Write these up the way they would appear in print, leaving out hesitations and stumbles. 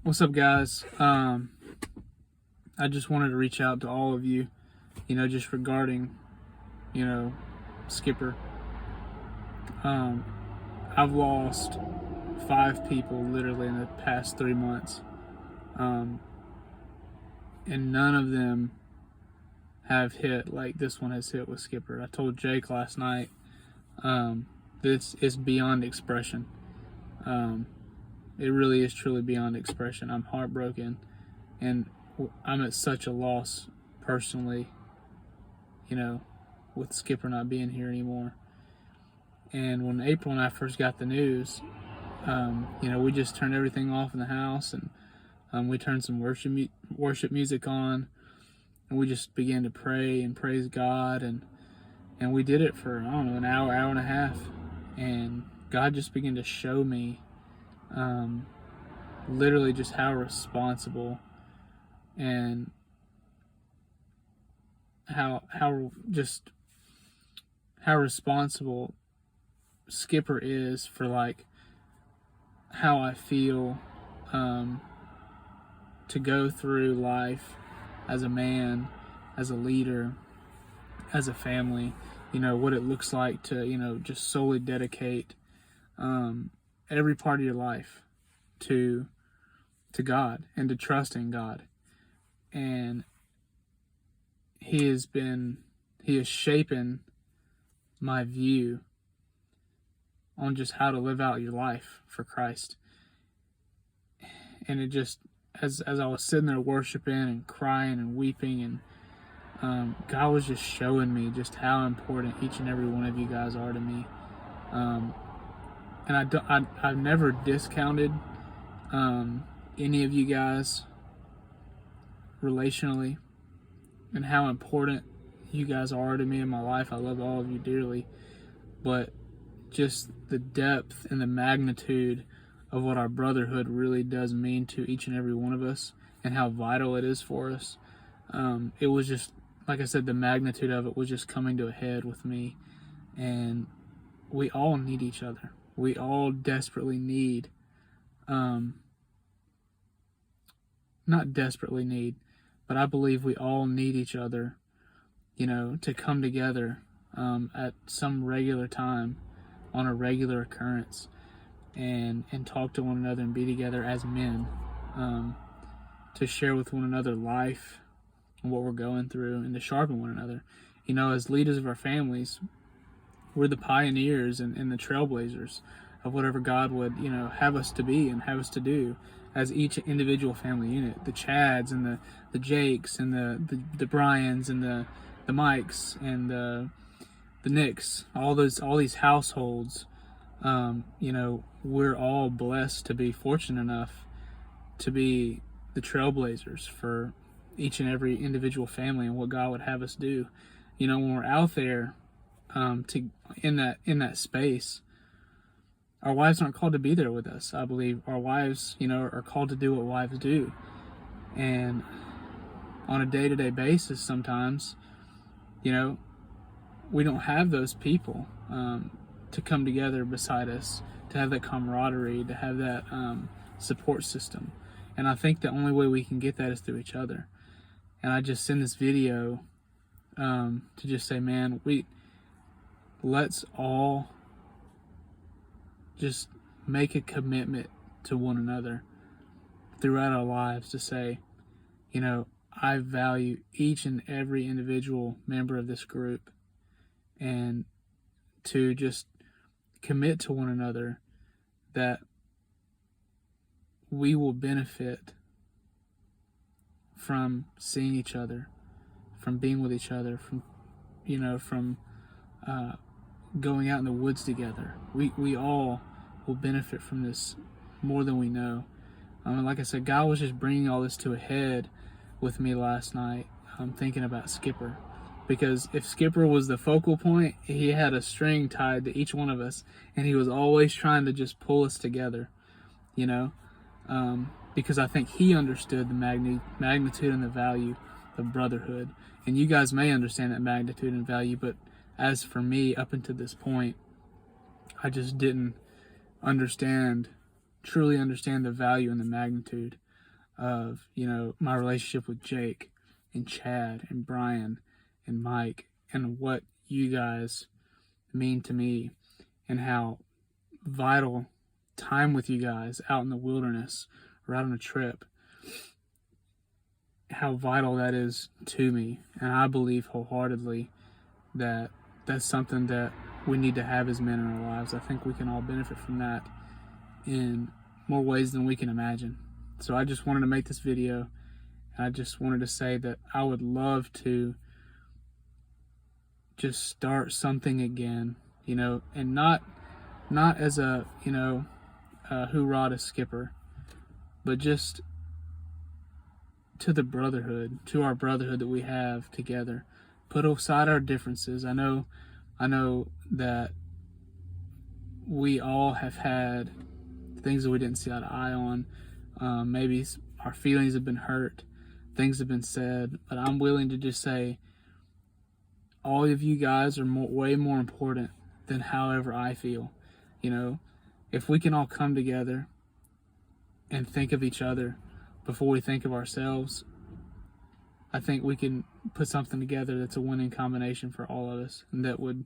What's up, guys? I just wanted to reach out to all of you, just regarding, you know, Skipper. Um, I've lost 5 people literally in the past 3 months, um, and none of them have hit like this one has hit with Skipper. I told Jake last night, this is beyond expression. Um, it really is truly beyond expression. I'm heartbroken, and I'm at such a loss personally, you know, with Skipper not being here anymore. And when April and I first got the news, we just turned everything off in the house, and we turned some worship music on, and we just began to pray and praise God, and we did it for, I don't know, an hour and a half, and God just began to show me, literally just how responsible and how responsible Skipper is for like how I feel, to go through life as a man, as a leader, as a family, what it looks like to, just solely dedicate every part of your life to God and to trust in God. And he has shapen my view on just how to live out your life for Christ. And it just, as I was sitting there worshiping and crying and weeping, and God was just showing me just how important each and every one of you guys are to me. And I've never discounted any of you guys relationally, and how important you guys are to me in my life. I love all of you dearly, but just the depth and the magnitude of what our brotherhood really does mean to each and every one of us, and how vital it is for us. It was just, like I said, the magnitude of it was just coming to a head with me, and we all need each other. We all desperately need, not desperately need, but I believe we all need each other, to come together at some regular time, on a regular occurrence, and talk to one another and be together as men, to share with one another life and what we're going through, and to sharpen one another. As leaders of our families, we're the pioneers and the trailblazers of whatever God would, have us to be and have us to do as each individual family unit. The Chads and the Jakes and the Bryans and the Mikes and the Nicks, all these households, we're all blessed to be fortunate enough to be the trailblazers for each and every individual family and what God would have us do. When we're out there, in that space, our wives aren't called to be there with us. I believe our wives, are called to do what wives do. And on a day-to-day basis, sometimes, we don't have those people to come together beside us, to have that camaraderie, to have that support system. And I think the only way we can get that is through each other. And I just send this video to just say, man, let's all just make a commitment to one another throughout our lives to say, I value each and every individual member of this group, and to just commit to one another that we will benefit from seeing each other, from being with each other, from going out in the woods together. We all will benefit from this more than we know. Like I said, God was just bringing all this to a head with me last night. I'm thinking about Skipper, because if Skipper was the focal point, he had a string tied to each one of us, and he was always trying to just pull us together, because I think he understood the magnitude and the value of brotherhood. And you guys may understand that magnitude and value, but as for me, up until this point, I just didn't truly understand the value and the magnitude of, you know, my relationship with Jake and Chad and Brian and Mike, and what you guys mean to me, and how vital time with you guys out in the wilderness or out on a trip, how vital that is to me. And I believe wholeheartedly that that's something that we need to have as men in our lives. I think we can all benefit from that in more ways than we can imagine. So I just wanted to make this video, and I just wanted to say that I would love to just start something again, you know, and not as a, you know, hoorah to Skipper, but just to the brotherhood, to our brotherhood that we have together. Put aside our differences. I know that we all have had things that we didn't see eye to eye on. Maybe our feelings have been hurt, things have been said, but I'm willing to just say all of you guys are way more important than however I feel. You know, if we can all come together and think of each other before we think of ourselves, I think we can put something together that's a winning combination for all of us, and that would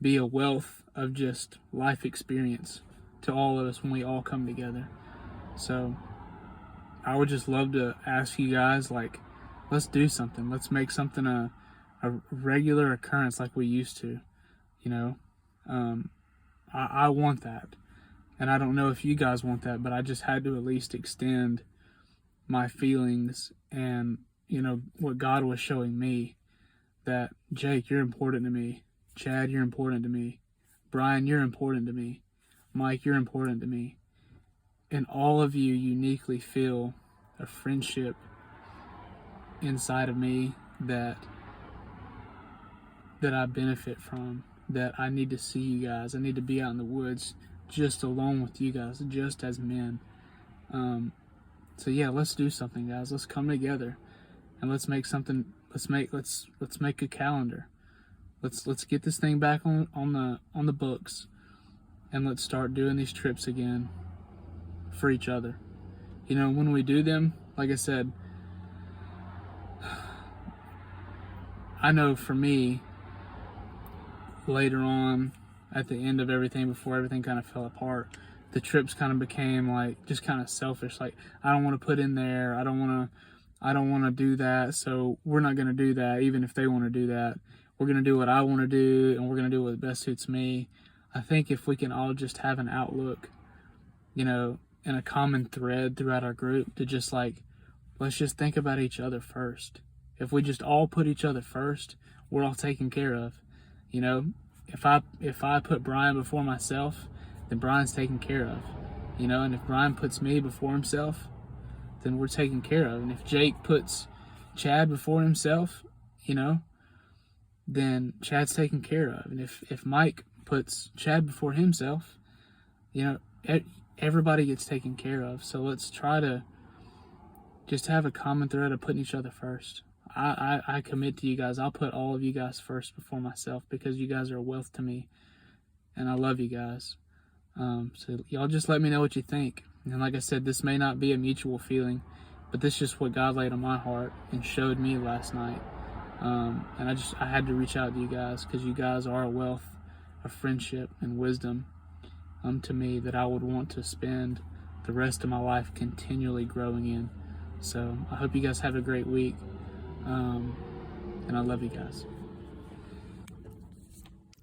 be a wealth of just life experience to all of us when we all come together. So I would just love to ask you guys, like, let's do something. Let's make something a regular occurrence like we used to, you know. I want that, and I don't know if you guys want that, but I just had to at least extend my feelings and, you know, what God was showing me, that Jake, you're important to me. Chad, you're important to me. Brian, you're important to me. Mike, you're important to me. And all of you uniquely feel a friendship inside of me that I benefit from, that I need to see you guys. I need to be out in the woods just alone with you guys, just as men. So yeah, let's do something, guys. Let's come together and let's make something. Let's make a calendar. Let's get this thing back on the books, and let's start doing these trips again for each other. You know, when we do them, like I said, I know for me, later on, at the end of everything, before everything kind of fell apart, the trips kind of became like just kind of selfish. Like, I don't want to put in there, I don't want to do that, so we're not going to do that. Even if they want to do that, we're going to do what I want to do, and we're going to do what best suits me. I think if we can all just have an outlook, you know, and a common thread throughout our group, to just like, let's just think about each other first. If we just all put each other first, we're all taken care of. You know, if I put Brian before myself, then Brian's taken care of. You know, and if Brian puts me before himself, then we're taken care of. And if Jake puts Chad before himself, you know, then Chad's taken care of. And if Mike puts Chad before himself, you know, everybody gets taken care of. So let's try to just have a common thread of putting each other first. I commit to you guys, I'll put all of you guys first before myself, because you guys are a wealth to me, and I love you guys. So y'all just let me know what you think. And like I said, this may not be a mutual feeling, but this is just what God laid on my heart and showed me last night. And I had to reach out to you guys, because you guys are a wealth of friendship and wisdom to me, that I would want to spend the rest of my life continually growing in. So I hope you guys have a great week, and I love you guys.